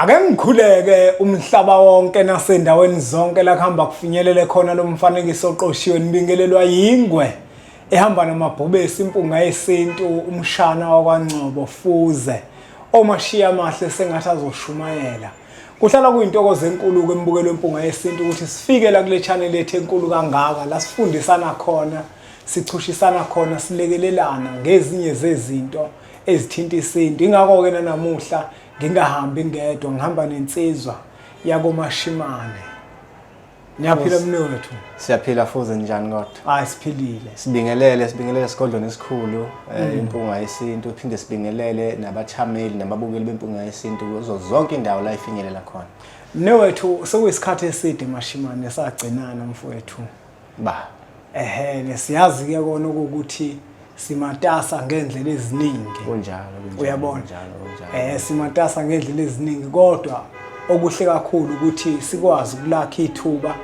Ake ngikhuleke umhlaba wonke nasendaweni zonke la kuhamba kufinyelele khona lo mfanekiso oqoshiwe nibingelelwa yingwe ehamba namabhubesi impunga yesintu umshana wakwaNgcobo Fuze omashiya amahle sengathi azoshumayela. Kuhlala kuyintokozo enkulu kwembukelo impunga yesintu ukuthi sifike la kule channel yethu enkulu kangaka la sifundisana khona, sichushisana khona, silekelelana ngezinye zezinto ezithinta isintu. Ingakho ke namuhla ngingahambi ngedwa, ngihamba nensizwa yakoMashimane. Niyaphila mnewethu? Siyaphila Fuze njani kodwa? Hayi siphilile. Sibingelele esigodlweni esikhulu impunga yesintu, phinde sibingelele nabathameli nababukeli bempunga yesintu kuzo zonke indawo la ifinyelela khona. Mnewethu sekuyisikhathi eside Mashimane sagcinana mfowethu. Ba. Nesiyazi ke kona ukuthi simatasa ngendlela eziningi. Kunjalo Uyabona? Simatasa ngendlela eziningi kodwa okuhle kakhulu ukuthi sikwazi ukulakha ithuba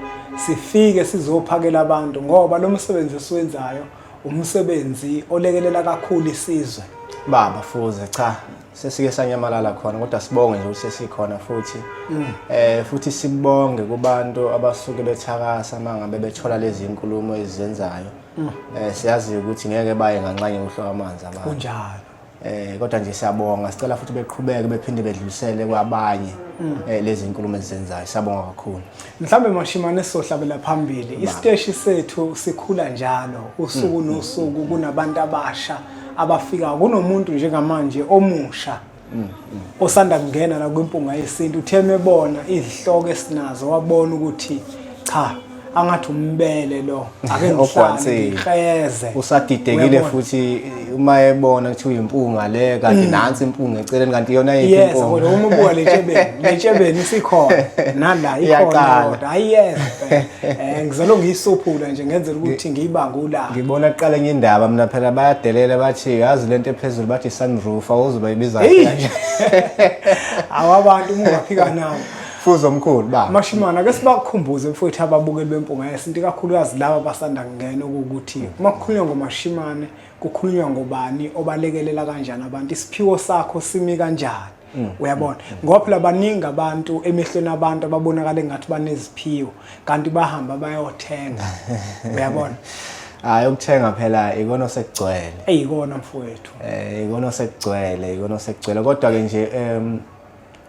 sifike sizophakela abantu ngoba lo msebenzi esiwenzayo umsebenzi olekelela kakhulu isizwe. Baba Fuze cha sesike sanyamalala khona kodwa sibonge nje ukuthi sesikhona futhi futhi sibonge kubantu abasuke bethakasa mangabe bethola lezi inkulumo ezizenzayo. Siyazi ukuthi ngeke baye nganxanye ukuhloka amanzi abantu. Kunjalo. Kodwa nje siyabonga sicela futhi beqhubeke bephinde bedlulisele kwabanye lezi inkulumo ezizenzayo. Siyabonga kakhulu. Mhlambe Mashimane sizohlabela phambili. Isiteshi sethu sikhula njalo usuku nosuku kunabantu abasha abafika kunomuntu njengamanje omusha osanda kungena la kwimpunga yesintu utheme bona izihloko esinazo wabona ukuthi cha angathi umbele lo ake ngihlale ngikheze usadidekile futhi uma ebona ukuthi uyimpunga le kanti nansi impunga eceleni kanti iyona yiphi impunga. Yes kodwa uma ubuka letshebeni sikhona nala ikhona kodwa ayiyeza ngizolo ngiyisuphula nje ngenzela ukuthi ngiyibanga ulaka. Ngibona aqala enye indaba mina phela bayadelela bathi yazi lento ephezulu bathi sunroof awuzoba ibiza kanje. Awabantu ungaphika nawo Fuze omkhulu ba Mashimane ake sibakhumbuze mfowethu ababukeli bempunga yesintu kakhulukazi laba abasanda kungena ukuthi uma kukhulunywa ngoMashimane kukhulunywa ngobani obalekelela kanjani abantu isiphiwo sakho simi kanjani. Uyabona ngoba phela baningi abantu emehlweni abantu ababonakala engathi baneziphiwo kanti bahamba bayothenga. Uyabona hayi ukuthenga phela ikona osekugcwele eyikona mfowethu ikona osekugcwele kodwa ke nje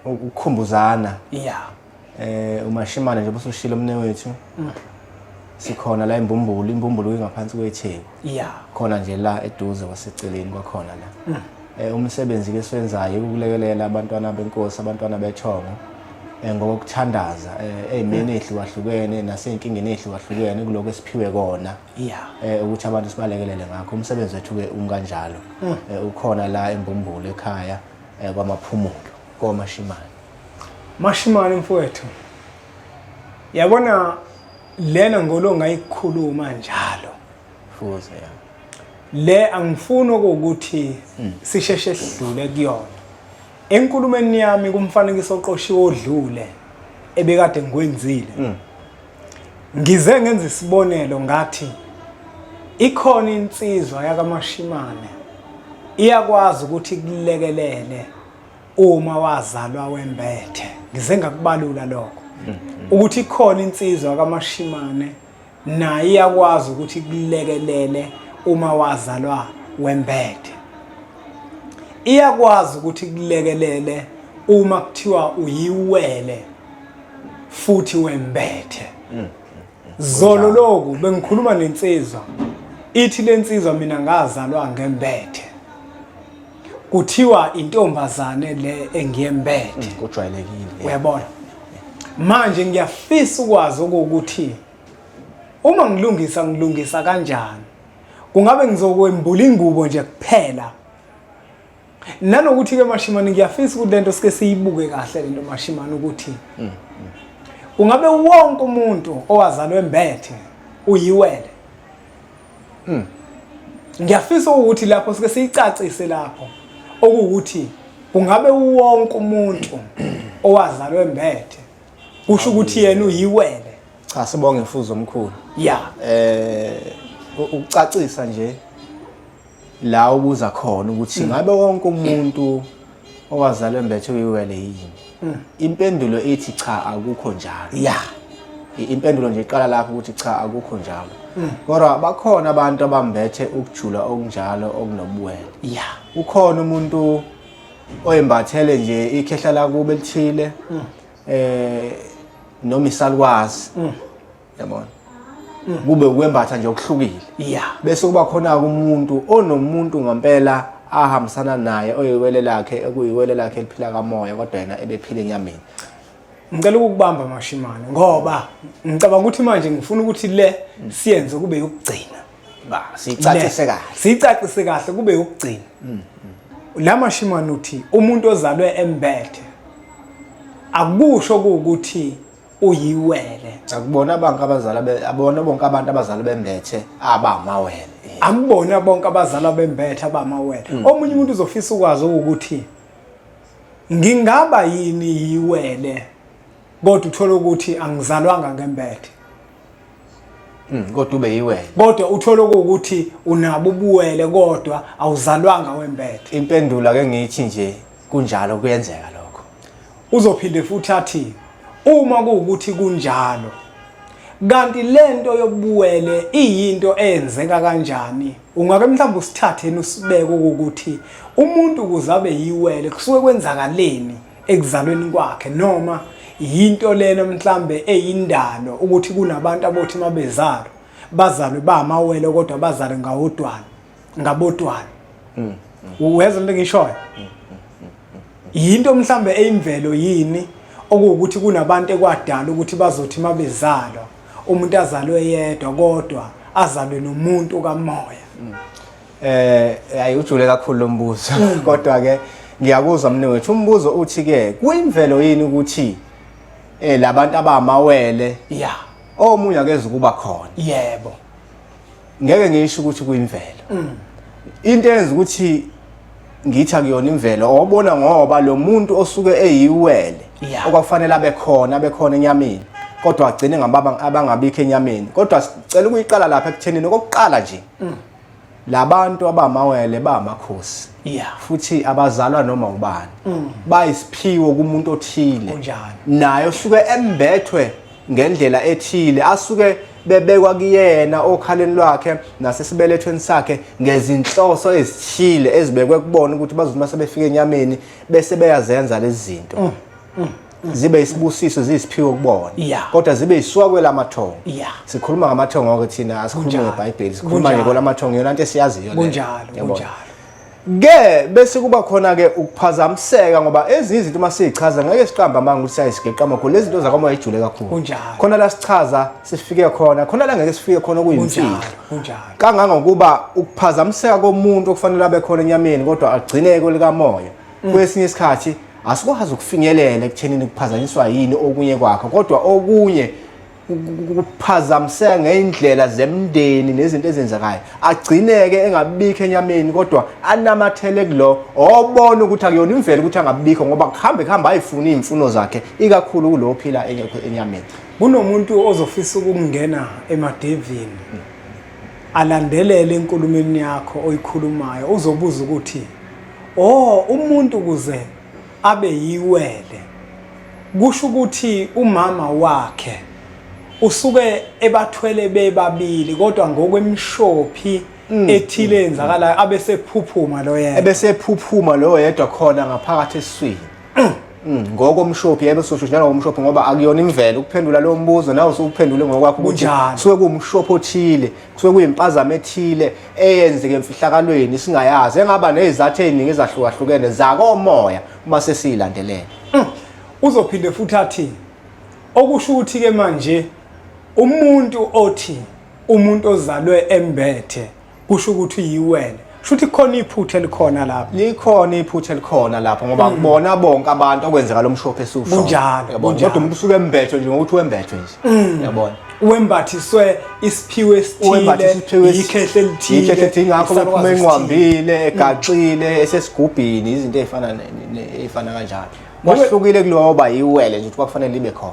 ukukhumbuzana uMashimane nje busushilo mnewethu sikhona la imbumbulu ingaphansi kwetheku khona nje la eduze waseceleni kwakhona la umsebenzi ke siwenzayo ukulekelela abantwana benkosi abantwana bethongo ngokuthandaza ezimeni ezihlukahlukene nasey'inkingeni ezihlukahlukene kuloko esiphiwe kona ukuthi abantu sibalekelele ngakho umsebenzi wethu ke umkanjalo ukhona la embumbulu ekhaya kwamaphumulo koMashimane. Mashimane mfowethu yabona lena ngolo ngayikhuluma njalo Fuze le angifuni ukuthi sisheshe sidlule kuyona enkulumeni yami kumfanekiso oqoshiwe odlule ebekade ngikwenzile ngize ngenza isibonelo ngathi ikhona insizwa yakaMashimane iyakwazi ukuthi kulekelele uma wazalwa wembethe. Ngize ngakubalula lokho ukuthi ikhona insizwa kaMashimane naye iyakwazi ukuthi kulekelele uma wazalwa wembethe. Iyakwazi ukuthi kulekelele uma kuthiwa uyiwele futhi wembethe. Zolo lokhu bengikhuluma nensizwa ithi lensizwa mina ngazalwa ngembethe kuthiwa intombazane le engiyembethe kujwayelekile. Uyabona manje ngiyafisa ukwazi ukuthi uma ngilungisa kanjani kungabe ngizokwembula ingubo nje kuphela nanokuthi ke Mashimane ngiyafisa ukuthi lento sike siyibuke kahle lento Mashimane ukuthi kungabe wonke umuntu owazalwa embethe uyiwele. Ngiyafisa ukuthi lapho sike siyicacise lapho okuwukuthi kungabe wonke umuntu owazalwa embethe kusho ukuthi yena uyiwele. Cha sibonge Fuze omkhulu. Ukucacisa nje la ubuza khona ukuthi ngabe wonke umuntu owazalwa embethe uyiwele yini impendulo ethi cha akukho njalo yeah impendulo nje iqala lapho ukuthi cha akukho njalo kodwa bakhona abantu abambethe ukujula okunjalo okunobuwele yeah ukhona umuntu oyembathele nje ikhehla la kube lithile noma isalukwazi yabona kube ukwembatha nje okuhlukile yeah bese kuba khona umuntu onomuntu ngempela ahambisana naye oyiwele lakhe ekuyiwele lakhe liphila kamoya kodwa yena ebephila enyameni. Ngicela ukubamba Mashimane ngoba ngicabanga ukuthi manje ngifuna ukuthi le siyenze kube yokugcina sicacise kahle kube yokugcina la Mashimane uthi umuntu ozalwe embethe akusho ukuthi uyiwele akubona abona bonke abantu abazalwa bembethe abamawele akubona bonke abazalwa bembethe abamawele omunye umuntu uzofisa ukwazi ukuthi ngingaba yini yiwele kodwa uthola ukuthi angizalwanga ngembethe kodwa ube yiwele kodwa uthola ukuthi unabo ubuwele kodwa awuzalwanga wembethe. Impendulo ake ngithi nje kunjalo kuyenzeka lokho. Uzophinde futhi athi uma kuukuthi kunjalo kanti lento yobuwele iyinto eyenzeka kanjani ungake mhlawumbe usithathe usibeke ukuthi umuntu kuzabe yiwele kusuke kwenzakaleni ekuzalweni kwakhe noma yinto lena mhlambe eyindalo ukuthi kunabantu abothi mabezalo bazalwe bamawele kodwa bazale ngabodwana uweza into ngishoyo yinto mhlambe eyimvelo yini okuwukuthi kunabantu ekwadala ukuthi bazothi mabezalwa umuntu azalwe yedwa kodwa azalwe nomuntu kamoya. Ayujule kakhulu lo mbuzo kodwa ke ngiyakuzwa mnewethu umbuzo uthi ke kuyimvelo yini ukuthi labantu abamawele yeah omunye akeze kuba khona. Yebo ngeke ngisho ukuthi kuyimvelo into eyenza ukuthi ngithi akuyona imvelo obona ngoba lo muntu osuke eyiwele okwafanele abekhona enyameni kodwa agcine ngababa abangabikho enyameni kodwa sicela ukuyiqala lapha ekuthenini okokuqala nje labantu abamawele bamakhosi futhi abazalwa noma ubani bayisiphiwo kumuntu othile naye osuke embethwe ngendlela ethile asuke bebekwa kuyena okhaleni lwakhe nasesibelethweni sakhe ngezinhloso ezithile ezibekwe kubona ukuthi bazothi mase befika enyameni bese beyazenza lezi zinto zibe isibusiso zisiphiwo kubona kodwa zibe isuka kwelamathongo sikhuluma ngamathongo ngoba thina asikhuluma ngeBhayibheli sikhuluma ngolamathongo yona into esiyaziyo le kunjalo ke bese kuba khona ke ukuphazamiseka ngoba ezinye izinto masichaza ngeke siqamba manje ukuthi sayisigeqa amakhulu lezi zinto zakoma ejule kakhulu khona la sichaza sifike khona la ngeke sifike khona kuyimfihlo kangangokuba ukuphazamiseka komuntu okufanele abe khona enyameni kodwa agcineke likamoya kwesinye isikhathi asikwazi ukufinyelela ekuthenini kuphazanyiswa yini okunye kwakhe kodwa okunye ukuphazamiseka ngeindlela zemndeni nezinto ezenzakayo agcineke engabikho enyameni kodwa anamathele kulo obona ukuthi akuyona imvelo ukuthi angabikho ngoba kuhamba ayifuna izimfuno zakhe ikakhulu kulo ophila enyameni. Kunomuntu ozofisa ukungena emadevini alandelele enkulumeni yakho oyikhulumayo uzobuza ukuthi umuntu kuze abe yiwele kusho ukuthi umama wakhe usuke ebathwele bebabili kodwa ngokwemshophi ethile enzakala abesephuphuma lo yedwa khona ngaphakathi esiswini ngokomshophi ebesosho njalo ngomshophi ngoba akuyona imvelo ukuphendula lo mbuzo nawe usuphendule ngokwakho ukuthi kusuke kumshophi othile kusuke kuyimpazamo ethile eyenzeke emfihlakalweni singayazi engaba nezathu eziningi ezahlukahlukene zakomoya uma sesiyilandelela. Uzophinde futhi athi okusho ukuthi ke manje umuntu othi umuntu ozalwe embethe kusho ukuthi yiwele shuthi khona iphutha likhona lapha likhona iphutha likhona lapha ngoba kubona bonke abantu okwenzeka lo mshophi esusho kodwa umuntu usuke embethwe nje ngokuthi wembethwe nje yabona wembathiswe isiphiwe esithile ikhehle lithile ingakho bephuma engwambile egaxile esesigubhini izinto ezifana kanjalo kwahlukile kuloba yiwele nje ukuthi kwafanele libe khona.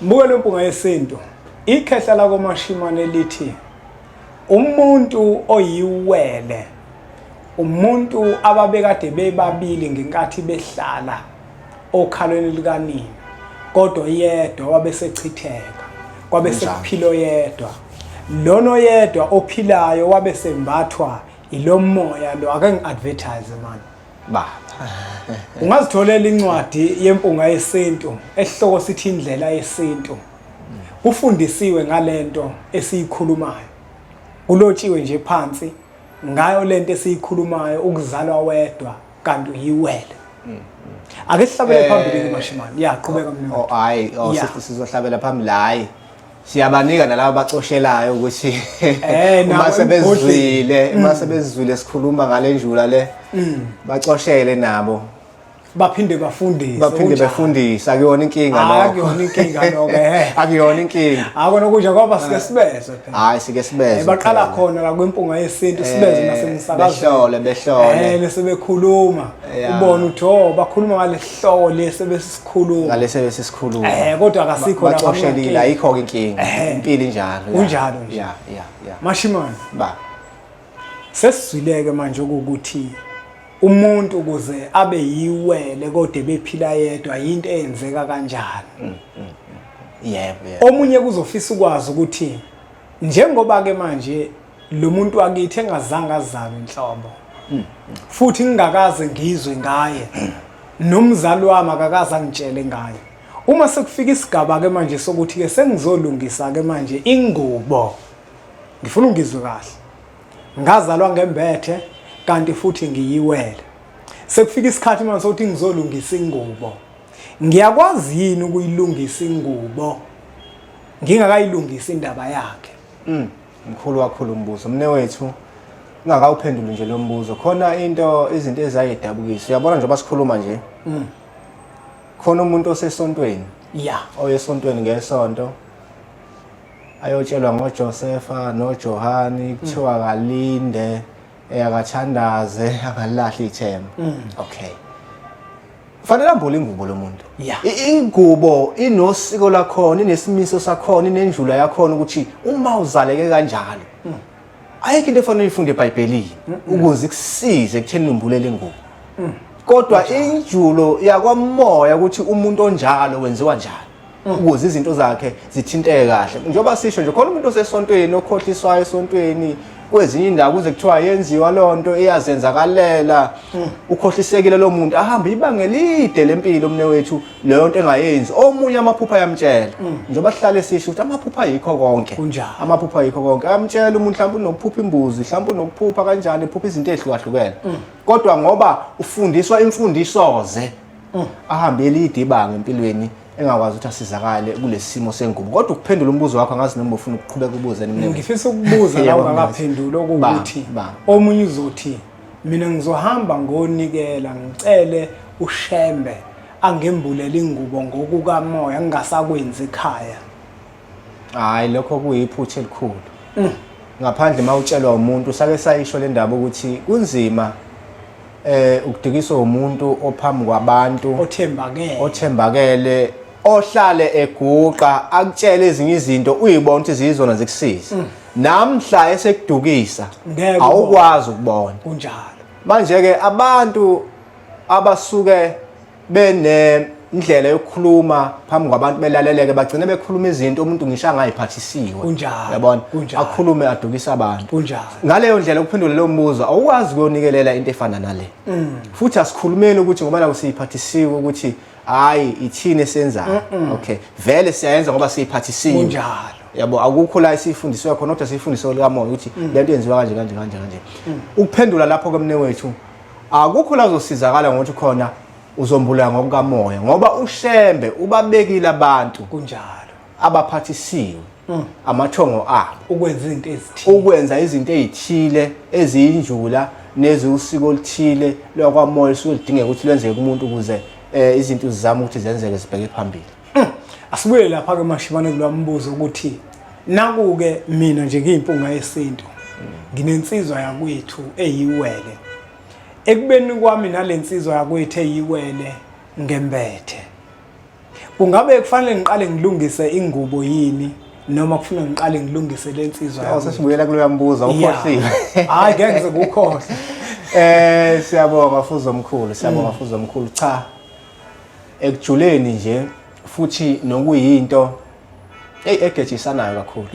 Mbuke lo mpunga yesinto ikhehla lakoMashimane lithi umuntu oyiwele umuntu ababekade bebabili ngenkathi behlala okhalweni likanini kodwa yedwa wabesechitheka kwabe sekuphilo yedwa lono yedwa ophilayo wabe sembathwa ilomoya lo ake ngiadvertise man baba ungazitholela incwadi yempunga yesintu esihloko sithi indlela yesintu ufundisiwe ngalento esiyikhulumayo kulotshiwe nje phansi ngayo lento esiyikhulumayo ukuzalwa wedwa kanti uyiwele ake sihlabele phambili kuMashimane yaqhubeka mina hayi sizohlabela phambili hayi siyabanika nalabo bacoshelayo ukuthi uma sebezwile sikhuluma ngale njula le bacoshele nabo baphinde bafundise akuyona inkinga lokho akuyona inkinga lokho akuyona inkinga akona kunja ngoba sike sibeze phela hayi sike sibeze baqala khona la kwempunga yesintu sibeze nasemsakazweni behlole besebekhuluma ubone uthi bakhuluma ngalehloko lesebesikhuluma ngalesebesikhuluma kodwa akasikho la bacoshelile ayikho inkinga impilo injalo unjalo nje ya Mashimane ba sesizwileke manje ukuthi umuntu ukuze abe yiwele kodwa bephila yedwa into eyenzeka kanjani yebo omunye kuzofisa ukwazi ukuthi njengoba ke manje lo muntu akithi engazange azame inhlobo futhi ngingakaze ngizwe ngaye nomzali wami akakaze angitshele ngaye uma sekufika isigaba ke manje sokuthi ke sengizolungisa ke manje ingubo ngifuna ungizwe kahle ngazalwa ngembethe kanti futhi ngiyiwele sekufika isikhathi manje sokuthi ngizolungisa ingubo ngiyakwazi yini ukuyilungisa ingubo ngingakayilungisa indaba yakhe mkhulu kakhulu umbuzo mne wethu ungakawuphendula nje lo mbuzo khona izinto ezayidabukisa uyabona nje basikhuluma nje khona umuntu osesontweni oyesontweni ngesonto ayotshelwa ngoJosepha noJohani kuthiwa kalinde akathandaze akalahli ithemba okay kufanele ambule ingubo lo muntu ingubo inosiko lakhona inesimiso sakhona inenjula yakhona ukuthi uma uzaleke kanjalo ayikho into efanele ifunde eBhayibhelini ukuze kusize ekutheni umbulele ingubo kodwa injulo yakwamoya ukuthi umuntu onjalo wenziwa njalo ukuze izinto zakhe zithinteke kahle njengoba sisho nje khona umuntu osesontweni okhohliswayo esontweni kwezinye indawo kuze kuthiwa yenziwa lonto iyazenzakalela ukhohlisekile lo muntu ahamba ibanga elide lempilo mne wethu leyo nto engayenzi omunye amaphupha yamtshela njengoba sihlale sisho ukuthi amaphupha ayikho konke amaphupha ayikho konke amtshela umuntu mhlawumbe unokuphupha imbuzi mhlawumbe unokuphupha kanjani ephupha izinto ezihlukahlukene kodwa ngoba ufundiswa imfundisoze ahamba elide ibanga empilweni engakwazi ukuthi asizakale kulesimo sengubo kodwa ukuphendula umbuzo wakho angazi noma ufuna ukuqhubeka ubuze nimi ngifisa ukubuza la ungakaphendula ukuthi omunye uzothi mina ngizohamba ngonikela ngicele uShembe angembulele ingubo ngokukamoya ngingasakwenza ekhaya hayi lokho kuyiphutha elikhulu ngaphandle mawutshelwa umuntu sake sayisho le ndaba ukuthi kunzima ukudikiswa umuntu ophambi kwabantu othembakele ohlale eguqa akutshela ezinye izinto uyibona ukuthi zizona zikusiza namhla esekudukisa awukwazi ukubona kunjalo manje ke abantu abasuke indlela yokukhuluma phambi kwabantu belaleleke bagcine bekhuluma izinto umuntu ngisho angayiphathisiwe yabona akhulume adukisa abantu ngaleyo ndlela ukuphendula lo mbuzo awukwazi ukuyonikelela into efana nale futhi asikhulumeni ukuthi ngoba la siyiphathisiwe ukuthi hayi ithini esenzayo okay vele siyayenza ngoba siyiphathisiwe kunjalo yabo akukho la isifundiswe khona kodwa sifundiswe likamoya ukuthi lento yenziwa kanje ukuphendula lapho komne wethu akukho la uzosizakala ngokuthi khona uzombulala ngokukamoya ngoba uShembe ubabekile abantu kunjalo abaphathisiwe amathongo abo ukwenza izinto ezithile eziyinjula nezusiko olithile lokwamoya isuke lidingeka ukuthi lwenzeke kumuntu ukuze izinto zizama ukuthi zenzeke zibheke phambili asibuye lapha ke Mashimane kulombuzo ukuthi nakuke mina nje ngiyimpunga yesintu nginensizwa yakwethu eyiwele ekubeni kwami nalensizwa yakwethu eyiwele ngembethe kungabe kufanele ngiqale ngilungise ingubo yini noma kufuna ngiqale ngilungise lensizwa sesibuyela kuloya mbuzo ukhohliwe hayi ngeke ngikukhohle Siyabonga Mfuzo omkhulu, siyabonga Mfuzo omkhulu. Cha. Ekujuleni nje futhi nokuyinto egejisanayo kakhulu.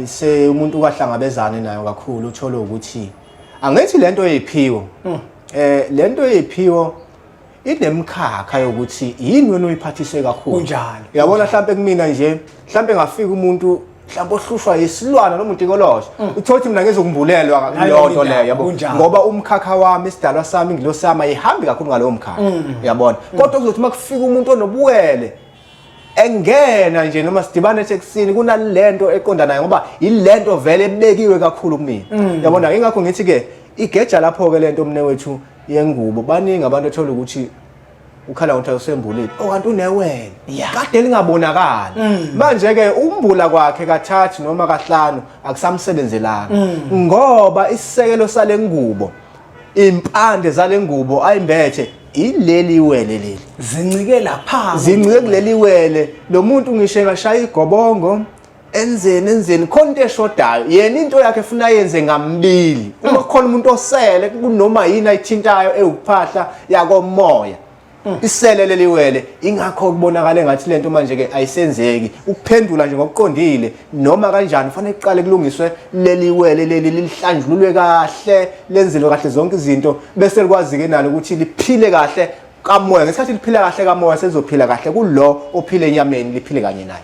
Se umuntu kahlangabezana nayo kakhulu uthola ukuthi angithi lento eyiphiwo. Lento eyiphiwo inemkhakha yokuthi yini wena uyiphathise kakhulu. Kunjalo. Uyabona mhlawumbe kumina nje, mhlawumbe ngafika umuntu mhlawumbe ohlushwa isilwana noma uNtikolosha. Uthothi mina ngezokumbulelwa lonto leyo yabo. Ngoba umkhakha wami isidalwa sami ngilosama ihambi kakhulu ngalowo mkhakha. Uyabona. Kodwa kuzothi makufika umuntu onobuwele engena nje noma sidibane etheksini kunalento eqondana nayo ngoba ilento vele ebekiwe kakhulu kumina. Uyabona ingakho ngithi ke igeja lapho ke lento umne wethu yengubo baningi abantu ethola ukuthi ukhala ukuthi usembulile okanti unewele kade lingabonakala manje ke umbula kwakhe kathathu noma kahlanu akusamsebenzelanga ngoba isisekelo sale ngubo impande zale ngubo ayimbethe ileli wele leli zincike lapha zincike kuleli wele lo muntu ngisho ngashaya igobongo enzeni konke eshodayo yena into yakhe ufuna yenze ngambili uma kukhona umuntu osele kunoma yini ayithintayo ewuphahla yakomoya isele leliwele ingakho kubonakala engathi lento manje ke ayisenzeki ukuphendula nje ngokuqondile noma kanjani fanele iqale kulungiswe leliwele leli lihlanjululwe kahle lenzelwe kahle zonke izinto bese likwazi ke nalo ukuthi liphile kahle kamoya ngesikhathi liphila kahle kamoya sezophila kahle kulo ophile enyameni liphile kanye naye.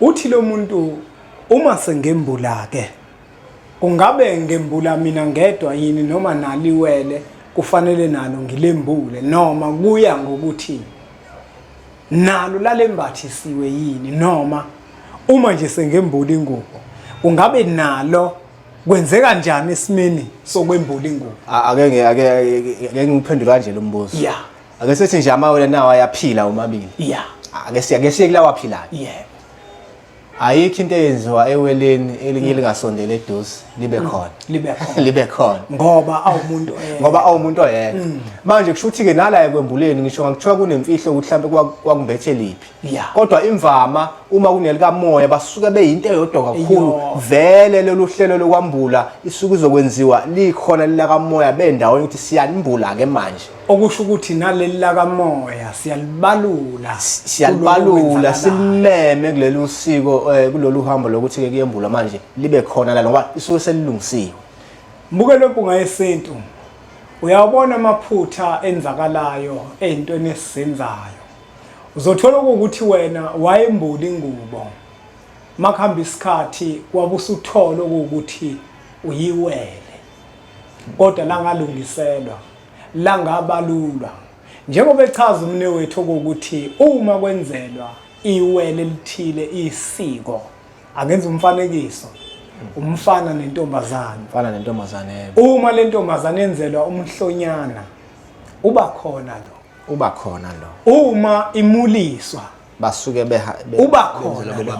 Uthi lo muntu uma sengembula ke kungabe ngembula mina ngedwa yini noma naliwele kufanele nalo ngilembule noma kuya ngokuthi nalo lalembathisiwe yini noma uma nje sengembula ingubo kungabe nalo kwenzeka kanjani esimini sokwembula ingubo. Ake ngiphendula kanje lo mbuzo. Ake sethi nje amawele nawo ayaphila omabili. Ake siye kulawa aphilayo. Ayikho into eyenziwa eweleni elinye lingasondela eduze libe khona ngoba awumuntu oyedwa manje kusho ukuthi ke nala ekwembuleni ngisho ngakuthiwa kunemfihlo ukuthi mhlambe kwakumbethe liphi kodwa imvama uma kunelika moya basuke beyinto eyodwa kakhulu vele lolu hlelo lokwambula isuku izokwenziwa likhona lilaka moya bendawo ukuthi siyanimbula ke manje okusho ukuthi naleli laka moya siyalibalula simeme kulelo usiko kulolu hambo lokuthi ke kuyembula manje libe khona la ngoba isuke selilungisiwe. Mbuke lo mpunga yesintu uyabona amaphutha enzakalayo ezintweni esizenzayo uzothola ukuthi wena wayembula ingubo makhamba isikhathi kwabusuthola ukuthi uyiwele kodwa la ngalungiselwa la ngabalulwa njengoba echaza umne wethu ukuthi uma kwenzelwa iwele lithile isiko akenza umfanekiso umfana nentombazane uma lentombazane enzelwa umhlonyana uba khona lo uma imuliswa basuke uba khona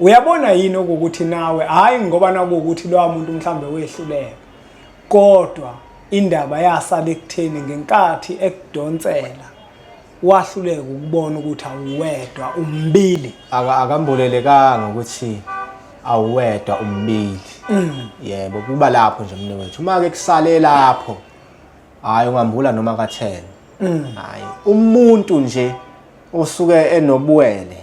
uyabona yini ukuthi nawe hayi ngoba nakuthi lo muntu mhlambe wehluleka kodwa indaba yasala ekutheni ngenkathi ekudonsela wahluleka ukubona ukuthi awuwedwa umbili akambulelekanga ukuthi awuwedwa umbili yebo kuba lapho nje mne wethu uma ke kusale lapho hayi ungambula noma ka10 hayi umuntu nje osuke enobuwele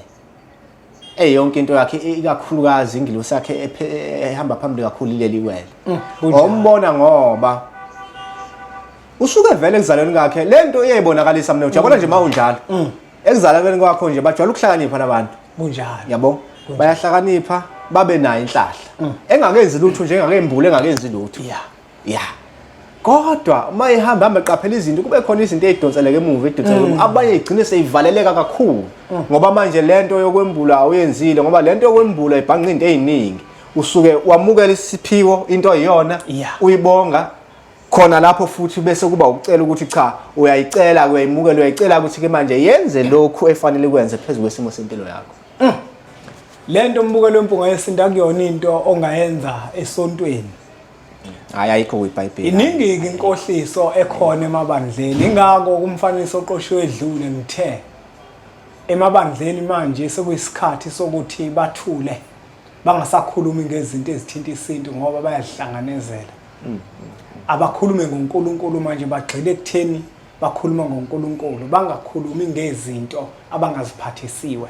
yonke into yakhe ikakhulukazi ingilosi yakhe ehamba phambili kakhulu leli wele ombona ngoba usuke vele ekuzalweni kwakhe lento iyayibonakalisa mna ujabona nje mawunjalo ekuzalweni kwakho nje bajwayele ukuhlakanipha nabantu kunjalo yabo bayahlakanipha babe nayo inhlahla engakenzi lutho nje engakembule engakenzi lutho kodwa uma ehamba eqaphela izinto kube khona izinto ezidonseleke emuva abanye igcine seyivaleleka kakhulu ngoba manje lento yokwembula awuyenzile ngoba lento yokwembula ibhanqa into eziningi usuke wamukela isiphiwo into ayiyona uyibonga khona lapho futhi bese kuba ukucela ukuthi cha uyayicela uyayimukela uyayicela ukuthi ke manje yenze lokhu efanele kwenze phezulu kwesimo sempilo yakho. Lento mbukelo wempunga yesintu akuyona into ongayenza esontweni. Hayi ayikho kwiBhayibheli. Iningi inkohliso ekhona emabandleni ingako kumfaniso oqoshiwe edlule ngithe emabandleni manje sekuyisikhathi sokuthi bathule bangasakhulumi ngezinto ezithinta isintu ngoba bayahlanganezela. abakhulume ngoNkulunkulu manje bagxile ekutheni bakhuluma ngoNkulunkulu bangakhulumi ngezinto abangaziphathisiwe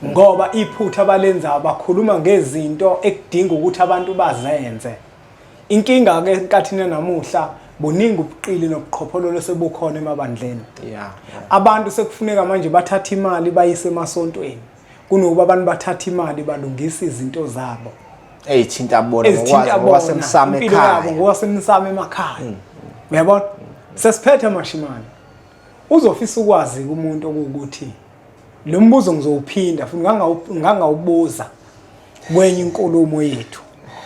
ngoba iphutha abalenzayo bakhuluma ngezinto ekudinga ukuthi abantu bazenze. Inkinga ke enkathini namuhla buningi ubuqili nobuqhophololo sebukhona emabandleni. Abantu sekufuneka manje bathatha imali bayise emasontweni kunokuba abantu bathatha imali balungisa izinto zabo ezithinta bona ngokwasemsamo ekhaya ngokwasemsamo emakhaya. Uyabona sesiphethe amashimane uzofisa ukwazi kumuntu ukuthi lo mbuzo ngizowuphinda futhi ngangawubuza kwenye inkulumo yethu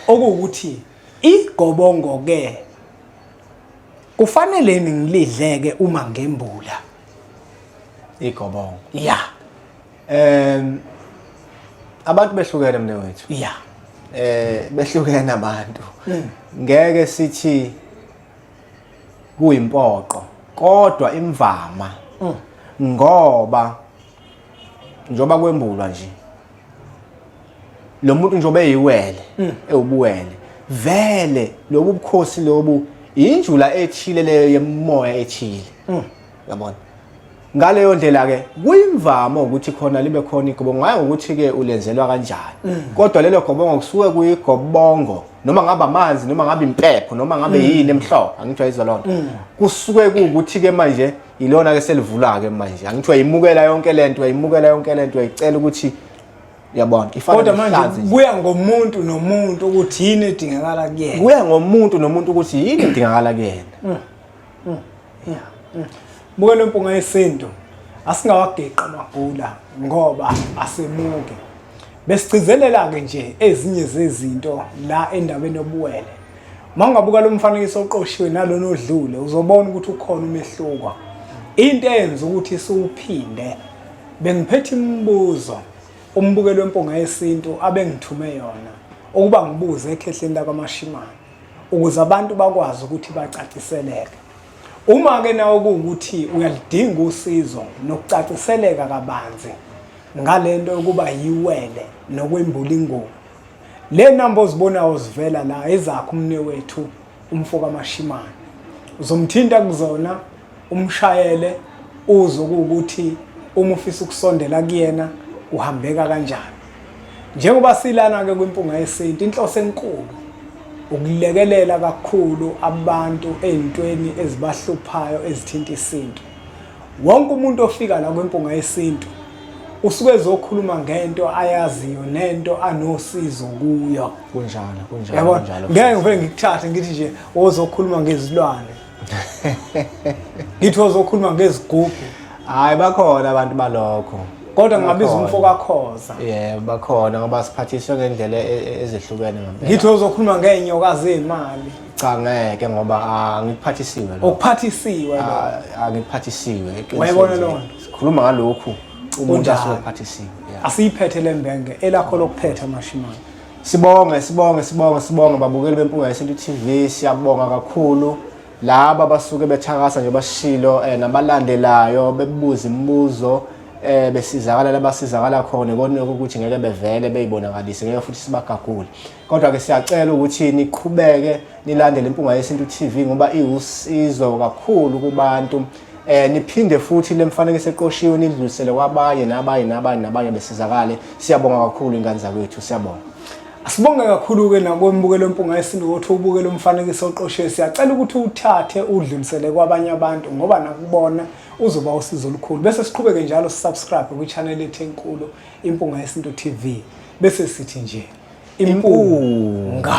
okuwukuthi igobongo ke kufanele ngilidleke uma ngembula igobongo. Abantu behlukene mne wethu. Behlukene abantu. Ngeke sithi kuyimpoqo kodwa imvama ngoba njoba kwembulwa nje lo muntu njobe eyiwele ewubuwele vele lobu bukhosi lobu injula ethile leyo yemoya ethile. Yabona ngaleyo ndlela ke kuyimvama ukuthi khona libe khona igobongo ngaye ukuthi ke ulenzelwa kanjani kodwa lelo gobongo kusuke kuyigobongo noma ngabe amanzi noma ngabe impepho noma ngabe yini emhlobo angithiwa izolonto kusuke ukuthi ke manje ilona ke selivula ke manje angithiwa yimukela yonke lento uyayicela ukuthi yabona ifana kodwa manje kuya ngomuntu nomuntu ukuthi yini edingakala kuyena kuya ngomuntu nomuntu ukuthi yini edingakala kuyena. Buke lo mpunga yesintu asingawageqa amabhula ngoba asemuke besigcizelela ke nje ezinye zezinto la endabeni yobuwele. Mangabuka lo mfanekiso oqoshiwe nalona odlule uzobona ukuthi ukhona umehluko. Into eyenza ukuthi siwuphinde bengiphethe imibuzo umbukelo wempunga yesintu abengithume yona ukuba ngibuze ekhehleni la kwaMashimane ukuze abantu bakwazi ukuthi bacaciseleke. Uma ke nawo ukuthi uyalidinga usizo nokucaciseleka kabanzi ngalento yokuba yiwele nokwembula ingubo. Le namba ozibonayo zivela la ezakho umne wethu umfoka Mashimane. Uzomthinta kuzona umshayele uzokuthi uma ufisa ukusondela kuyena uhambeka kanjani. Njengoba silana ke kwimpunga yesintu inhloso enkulu ukulekelela kakhulu abantu ezintweni ezibahluphayo ezithinta isintu. Wonke umuntu ofika la kwimpunga yesintu usuke ezokhuluma ngento ayaziyo nento anosizo kuyo. Kunjalo. Ngeke ngivele ngikuthathe ngithi nje ozokhuluma ngezilwane. Ngithi ozokhuluma ngezigubhu. Hayi bakhona abantu balokho. Kodwa ngabiza umfoka Khoza. Bakhona ngoba siphathiswa ngendlela ezehlukene ngempela. Ngithi ozokhuluma ngeenyoka zemali. Cha ngeke ngoba angiphathisiwe lo. Ukuphathisiwe lo. Angiphathisiwe. Wayibona lo. Sikhuluma ngalokhu umuntu asophathisiwe. Asiyiphethe lembenge elakho lokuphetha amashimane. Sibonge babukeli bempunga yesintu TV siyabonga kakhulu. Laba basuke bethakasa nje bashilo nabalandelayo bebuza imibuzo besizakala labasizakala khona konke ukuthi ngeke bevele beyibonakalise ngeke futhi sibagagule. Kodwa ke siyacela ukuthi niqhubeke nilandele impunga yesintu TV ngoba iwusizo kakhulu kubantu. Niphinde futhi lemfanekiso eqoshiwe nidlulisele kwabanye nabanye besizakale. Siyabonga kakhulu ingane zakwethu siyabonga. Asibonge kakhulu ke nakwembukelo impunga yesintu ukuthi ubukele umfanekiso oqoshiwe. Siyacela ukuthi uthathe udlulisele kwabanye abantu ngoba nakubona uzoba usizo olukhulu. Bese siqhubeke njalo subscribe ku channel ethu enkulu impunga yesintu TV. Bese sithi nje impunga